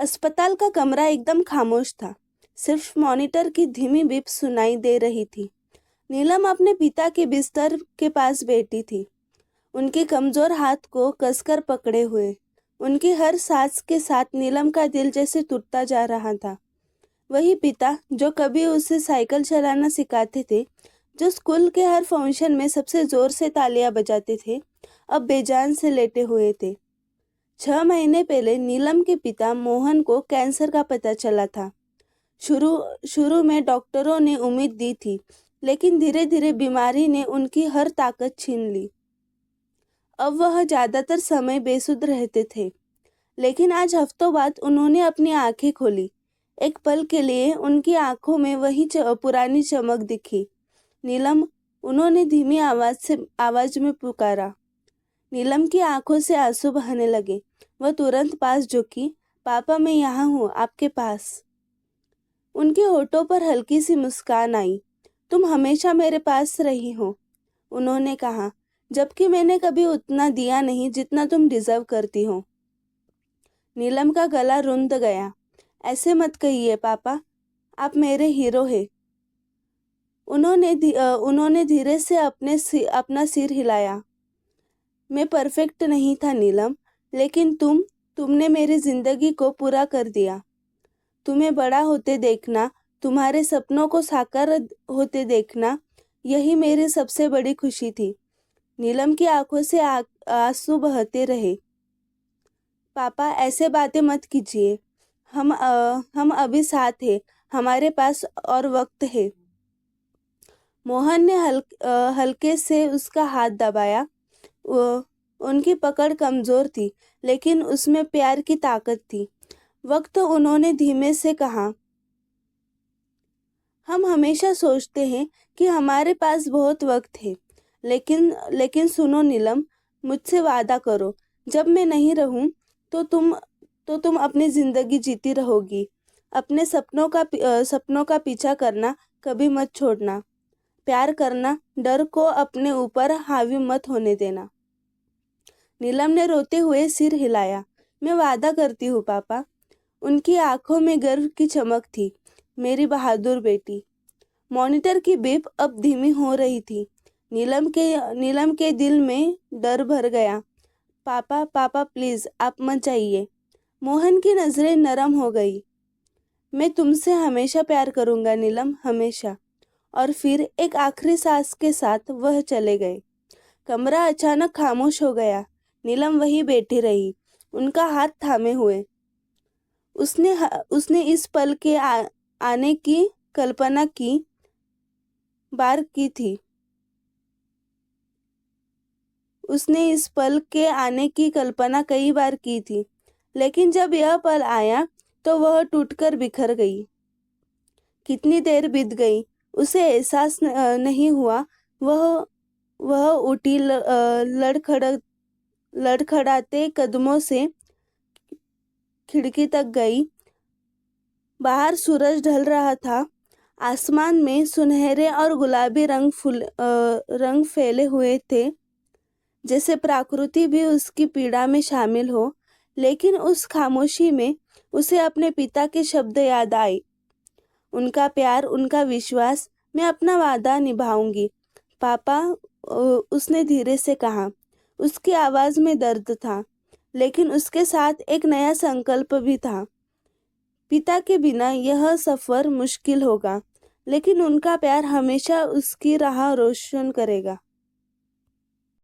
अस्पताल का कमरा एकदम खामोश था। सिर्फ मॉनिटर की धीमी बीप सुनाई दे रही थी। नीलम अपने पिता के बिस्तर के पास बैठी थी, उनके कमजोर हाथ को कसकर पकड़े हुए। उनकी हर सांस के साथ नीलम का दिल जैसे टूटता जा रहा था। वही पिता जो कभी उसे साइकिल चलाना सिखाते थे, जो स्कूल के हर फंक्शन में सबसे जोर से तालियां बजाते थे, अब बेजान से लेटे हुए थे। 6 महीने पहले नीलम के पिता मोहन को कैंसर का पता चला था। शुरू में डॉक्टरों ने उम्मीद दी थी, लेकिन धीरे धीरे बीमारी ने उनकी हर ताकत छीन ली। अब वह ज्यादातर समय बेसुध रहते थे, लेकिन आज हफ्तों बाद उन्होंने अपनी आंखें खोली। एक पल के लिए उनकी आंखों में वही पुरानी चमक दिखी। नीलम, उन्होंने धीमी आवाज में पुकारा। नीलम की आंखों से आंसू बहने लगे। वह तुरंत पास झुकी। पापा, मैं यहाँ हूँ, आपके पास। उनके होठों पर हल्की सी मुस्कान आई। तुम हमेशा मेरे पास रही हो, उन्होंने कहा, जबकि मैंने कभी उतना दिया नहीं जितना तुम डिजर्व करती हो। नीलम का गला रुंध गया। ऐसे मत कहिए पापा, आप मेरे हीरो हैं। उन्होंने धीरे से अपना सिर हिलाया। मैं परफेक्ट नहीं था नीलम, लेकिन तुमने मेरी जिंदगी को पूरा कर दिया। तुम्हें बड़ा होते देखना, तुम्हारे सपनों को साकार होते देखना, यही मेरी सबसे बड़ी खुशी थी। नीलम की आंखों से आंसू बहते रहे। पापा, ऐसे बातें मत कीजिए। हम अभी साथ हैं, हमारे पास और वक्त है। मोहन ने हल्के से उसका हाथ दबाया। उनकी पकड़ कमजोर थी, लेकिन उसमें प्यार की ताकत थी। वक्त, उन्होंने धीमे से कहा, हम हमेशा सोचते हैं कि हमारे पास बहुत वक्त है, लेकिन सुनो नीलम, मुझसे वादा करो, जब मैं नहीं रहूं तो तुम अपनी जिंदगी जीती रहोगी। अपने सपनों का पीछा करना कभी मत छोड़ना। प्यार करना, डर को अपने ऊपर हावी मत होने देना। नीलम ने रोते हुए सिर हिलाया। मैं वादा करती हूँ पापा। उनकी आंखों में गर्व की चमक थी। मेरी बहादुर बेटी। मॉनिटर की बीप अब धीमी हो रही थी। नीलम के दिल में डर भर गया। पापा पापा, प्लीज आप मत जाइए। मोहन की नजरें नरम हो गई। मैं तुमसे हमेशा प्यार करूंगा नीलम, हमेशा। और फिर एक आखिरी सांस के साथ वह चले गए। कमरा अचानक खामोश हो गया। नीलम वहीं बैठी रही, उनका हाथ थामे हुए। उसने इस पल के आने की कल्पना की बार की थी। उसने इस पल के आने की कल्पना कई बार की थी, लेकिन जब यह पल आया तो वह टूटकर बिखर गई। कितनी देर बीत गई, उसे एहसास नहीं हुआ। वह उठी, लड़खड़ाते कदमों से खिड़की तक गई। बाहर सूरज ढल रहा था। आसमान में सुनहरे और गुलाबी रंग फैले हुए थे, जैसे प्रकृति भी उसकी पीड़ा में शामिल हो। लेकिन उस खामोशी में उसे अपने पिता के शब्द याद आए। उनका प्यार, उनका विश्वास, मैं अपना वादा निभाऊंगी पापा, उसने धीरे से कहा। उसकी आवाज में दर्द था, लेकिन उसके साथ एक नया संकल्प भी था। पिता के बिना यह सफर मुश्किल होगा, लेकिन उनका प्यार हमेशा उसकी राह रोशन करेगा।